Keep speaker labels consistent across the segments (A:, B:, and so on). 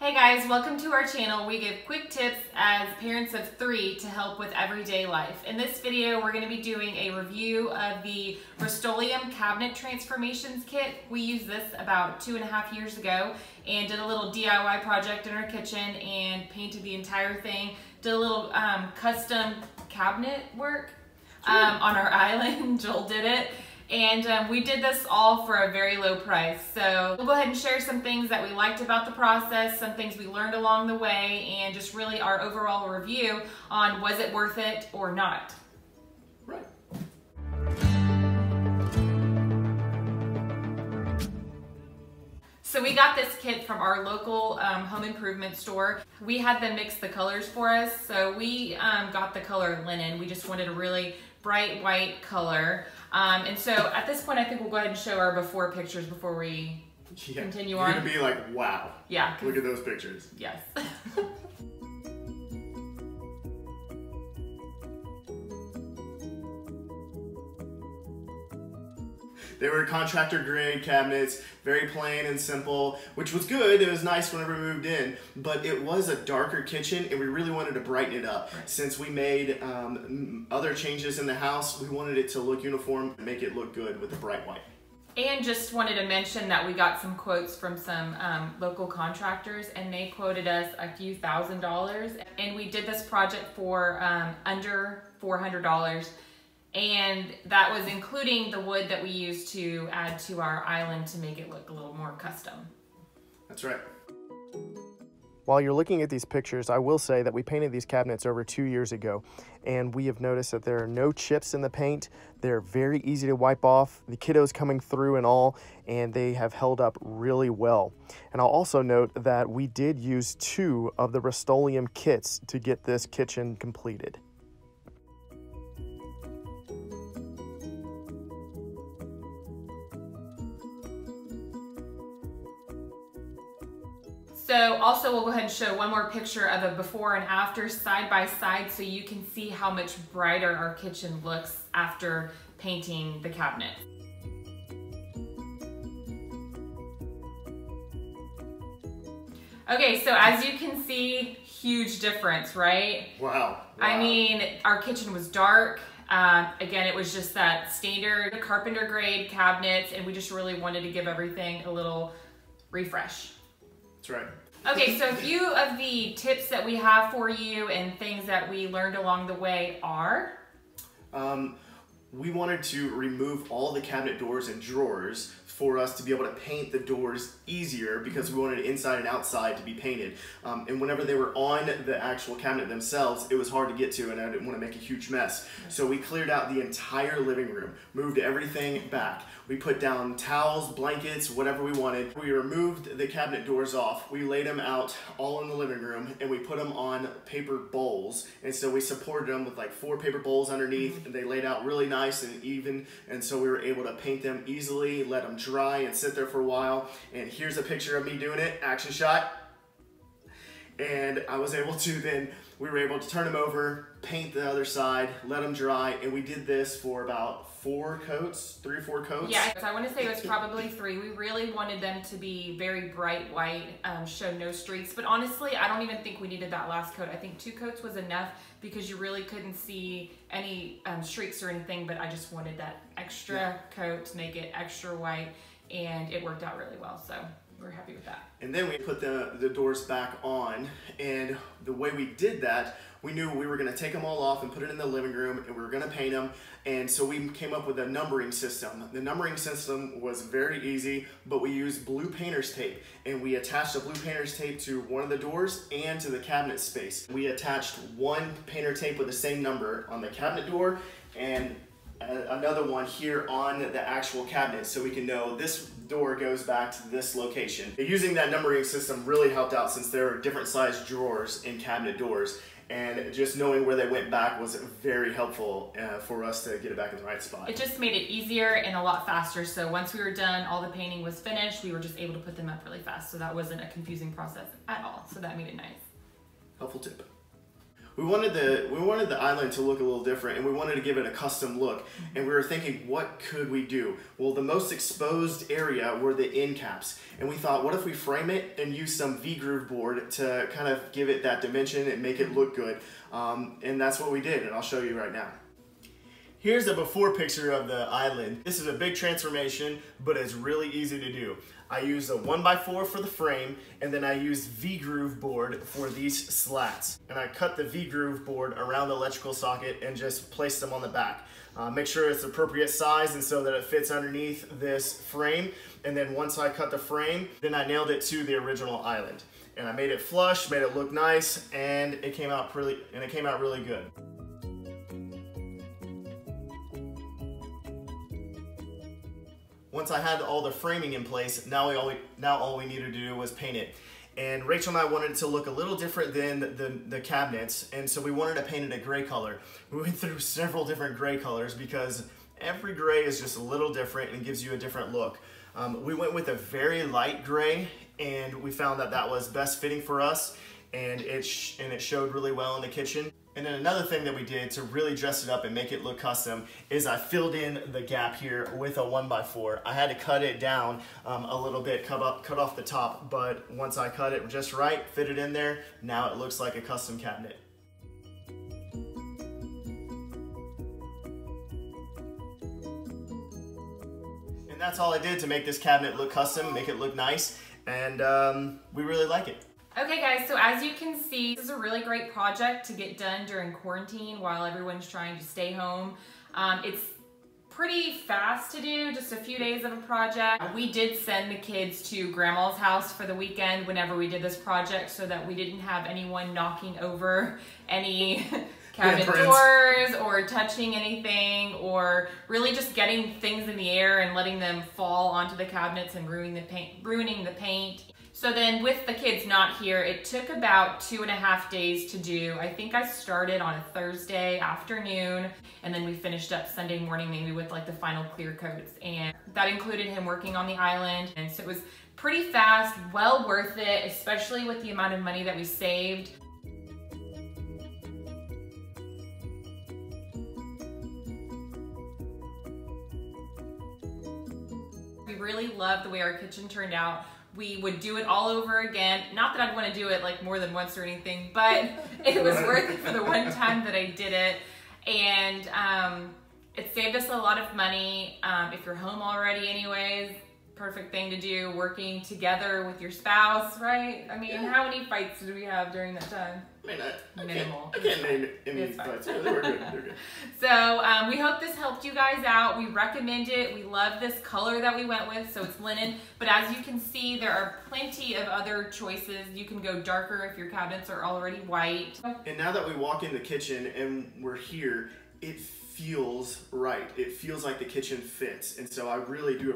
A: Hey guys, welcome to our channel. We give quick tips as parents of 3 to help with everyday life. In this video, we're going to be doing a review of the Rustoleum cabinet transformations kit. We used this about 2.5 years ago and did a little DIY project in our kitchen and painted the entire thing. Did a little custom cabinet work on our island. Joel did it. And we did this all for a very low price. So we'll go ahead and share some things that we liked about the process, some things we learned along the way, and just really our overall review on was it worth it or not.
B: Right.
A: So we got this kit from our local home improvement store. We had them mix the colors for us. So we got the color linen. We just wanted a really bright white color. And so at this point, I think we'll go ahead and show our before pictures before we continue on.
B: You're gonna be like, wow.
A: Yeah.
B: Look at those pictures.
A: Yes.
B: They were contractor grade cabinets, very plain and simple, which was good. It was nice whenever we moved in, but it was a darker kitchen and we really wanted to brighten it up.
A: Right.
B: Since we made other changes in the house, we wanted it to look uniform and make it look good with the bright white.
A: And just wanted to mention that we got some quotes from some local contractors and they quoted us a few $1,000s. And we did this project for under $400. And that was including the wood that we used to add to our island to make it look a little more custom.
B: That's right.
C: While you're looking at these pictures, I will say that we painted these cabinets over 2 years ago, and we have noticed that there are no chips in the paint. They're very easy to wipe off, the kiddos coming through and all, and they have held up really well. And I'll also note that we did use 2 of the Rustoleum kits to get this kitchen completed.
A: So also we'll go ahead and show one more picture of a before and after side by side so you can see how much brighter our kitchen looks after painting the cabinet. Okay, so as you can see, huge difference, right?
B: Wow.
A: I mean, our kitchen was dark. Again, it was just that standard carpenter grade cabinets and we just really wanted to give everything a little refresh.
B: That's right.
A: Okay, so a few of the tips that we have for you and things that we learned along the way are?
B: We wanted to remove all the cabinet doors and drawers for us to be able to paint the doors easier because we wanted inside and outside to be painted. And whenever they were on the actual cabinet themselves, it was hard to get to and I didn't want to make a huge mess. So we cleared out the entire living room, moved everything back. We put down towels, blankets, whatever we wanted. We removed the cabinet doors off. We laid them out all in the living room and we put them on paper bowls. And so we supported them with like 4 paper bowls underneath and they laid out really nice and even. And so we were able to paint them easily, let them dry and sit there for a while. And here's a picture of me doing it, action shot. And I was able to then, we were able to turn them over, paint the other side, let them dry, and we did this for about 4 coats, 3 or 4 coats.
A: Yeah, so I want to say it was probably 3. We really wanted them to be very bright white, show no streaks, but honestly, I don't even think we needed that last coat. I think 2 coats was enough because you really couldn't see any streaks or anything, but I just wanted that extra coat to make it extra white, and it worked out really well, so we're happy with that.
B: And then we put the doors back on, and the way we did that, we knew we were going to take them all off and put it in the living room and we were going to paint them, and so we came up with a numbering system. The numbering system was very easy, but we used blue painter's tape, and we attached the blue painter's tape to one of the doors and to the cabinet space. We attached one painter tape with the same number on the cabinet door and another one here on the actual cabinet so we can know this door goes back to this location. Using that numbering system really helped out since there are different sized drawers in cabinet doors, and just knowing where they went back was very helpful for us to get it back in the right spot.
A: It just made it easier and a lot faster, so once we were done, all the painting was finished, we were just able to put them up really fast, so that wasn't a confusing process at all, so that made it nice.
B: Helpful tip. We wanted the island to look a little different, and we wanted to give it a custom look. And we were thinking, what could we do? Well, the most exposed area were the end caps. And we thought, what if we frame it and use some V-groove board to kind of give it that dimension and make it look good? And that's what we did, and I'll show you right now. Here's a before picture of the island. This is a big transformation, but it's really easy to do. I use a 1x4 for the frame, and then I use V-groove board for these slats. And I cut the V-groove board around the electrical socket and just place them on the back. Make sure it's the appropriate size and so that it fits underneath this frame. And then once I cut the frame, then I nailed it to the original island. And I made it flush, made it look nice, and it came out really good. Once I had all the framing in place, now all we needed to do was paint it. And Rachel and I wanted it to look a little different than the cabinets, and so we wanted to paint it a gray color. We went through several different gray colors because every gray is just a little different and gives you a different look. We went with a very light gray, and we found that that was best fitting for us, and it showed really well in the kitchen. And then another thing that we did to really dress it up and make it look custom is I filled in the gap here with a 1x4. I had to cut it down a little bit, cut off the top, but once I cut it just right, fit it in there, now it looks like a custom cabinet. And that's all I did to make this cabinet look custom, make it look nice, and we really like it.
A: Okay guys, so as you can see, this is a really great project to get done during quarantine while everyone's trying to stay home. It's pretty fast to do, just a few days of a project. We did send the kids to grandma's house for the weekend whenever we did this project so that we didn't have anyone knocking over any cabinet doors or touching anything or really just getting things in the air and letting them fall onto the cabinets and ruining the paint. So then with the kids not here, it took about 2.5 days to do. I think I started on a Thursday afternoon and then we finished up Sunday morning maybe with like the final clear coats, and that included him working on the island. And so it was pretty fast, well worth it, especially with the amount of money that we saved. We really loved the way our kitchen turned out. We would do it all over again. Not that I'd want to do it like more than once or anything, but it was worth it for the one time that I did it. And it saved us a lot of money. If you're home already anyways, perfect thing to do, working together with your spouse, right? I mean, yeah. How many fights did we have during that time?
B: I mean,
A: minimal.
B: I can't name any fights. Yeah, they were good. They're good.
A: So we hope this helped you guys out. We recommend it. We love this color that we went with, so it's linen. But as you can see, there are plenty of other choices. You can go darker if your cabinets are already white.
B: And now that we walk in the kitchen and we're here, it feels right. It feels like the kitchen fits, and so I really do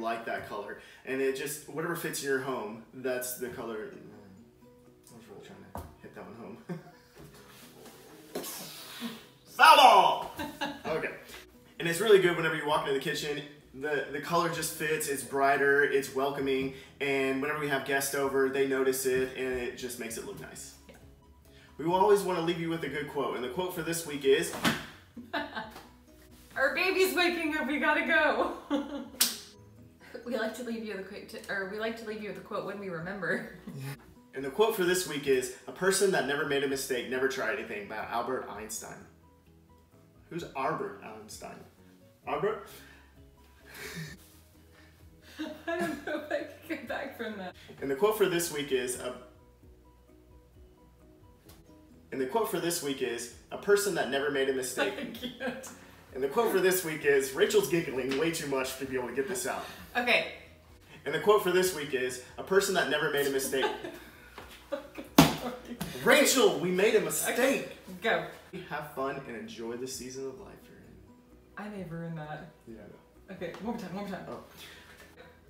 B: like that color. And it just, whatever fits in your home, that's the color. I was really trying to hit that one home. Foul ball! Okay. And it's really good whenever you walk into the kitchen. The color just fits, it's brighter, it's welcoming, and whenever we have guests over, they notice it, and it just makes it look nice. Yeah. We will always want to leave you with a good quote, and the quote for this week is,
A: our baby's waking up, we gotta go. We like to leave you with a quote when we remember.
B: And the quote for this week is, a person that never made a mistake never tried anything, by Albert Einstein. Who's Albert Einstein? Albert?
A: I don't know if I can get back from that.
B: And the quote for this week is, a person that never made a mistake.
A: I can't.
B: And the quote for this week is, Rachel's giggling way too much to be able to get this out.
A: Okay.
B: And the quote for this week is, a person that never made a mistake. Rachel, we made a mistake.
A: Okay, go.
B: Have fun and enjoy the season of life you're in.
A: I may have ruined that.
B: Yeah, I know.
A: Okay, one more time.
B: Oh.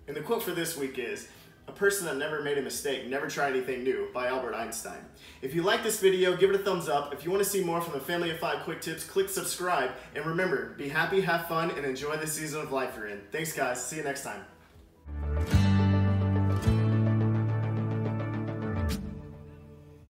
B: And the quote for this week is, a person that never made a mistake never tried anything new, by Albert Einstein. If you like this video, give it a thumbs up. If you want to see more from the Family of 5 Quick Tips, click subscribe. And remember, be happy, have fun, and enjoy the season of life you're in. Thanks guys, see you next time.